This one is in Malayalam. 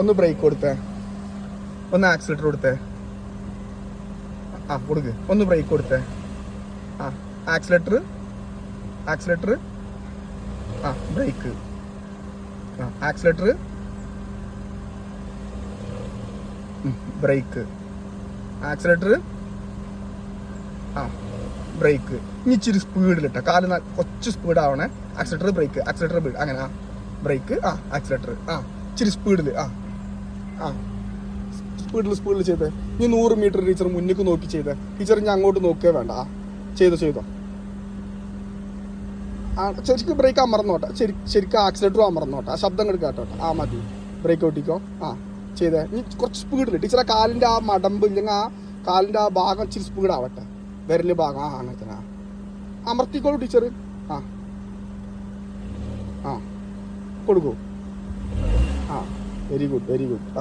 ഒന്ന് ബ്രേക്ക് കൊടുത്തേ, ഒന്ന് ആക്സിലേറ്റർ കൊടുത്തേ. ആ കൊടുക്ക്. ഒന്ന് ബ്രേക്ക് കൊടുത്തേ. ആ ആക്സിലേറ്റർ, ആക്സിലേറ്റർ. ആ ബ്രേക്ക്. ആ ആക്സിലേറ്റർ, ബ്രേക്ക്. ആക്സിലേറ്റർ, ആ ബ്രേക്ക്. ഇനി ഇച്ചിരി സ്പീഡിലിട്ട കാല് കുറച്ച് സ്പീഡ് ആവണേ. Accelerator, brake, accelerator, brake. അങ്ങനെ. ആ ബ്രേക്ക്, ആ ആക്സിലേറ്റർ. ആ ഇച്ചിരി സ്പീഡിൽ. ആ ആ സ്പീഡിൽ ചെയ്തേ. നീ 100 മീറ്റർ ടീച്ചർ മുന്നിക്ക് നോക്കി ചെയ്തേ. ടീച്ചർ ഞാൻ അങ്ങോട്ട് നോക്കുക വേണ്ട. ആ ചെയ്തോ. ആ ശരിക്കും ബ്രേക്ക് അമർന്നോട്ടെ. ശരിക്കും ആക്സിലേറ്ററും അമർന്നോട്ടെ. ആ ശബ്ദം കൂടി കേട്ടോട്ടെ. ആ മതി. ബ്രേക്ക് ഓട്ടിക്കോ. ആ ചെയ്തേ. നീ കുറച്ച് സ്പീഡിൽ ടീച്ചറെ കാലിൻ്റെ ആ മടമ്പ് ഇല്ലെങ്കിൽ ആ കാലിൻ്റെ ആ ഭാഗം ഇച്ചിരി സ്പീഡ് ആവട്ടെ. വിരല് ഭാഗം. ആ അങ്ങനെ തന്നെ. അമർത്തിക്കോളൂ ടീച്ചർ. ആ ആ കൊടുക്കൂ. ആ വെരി ഗുഡ്. ആ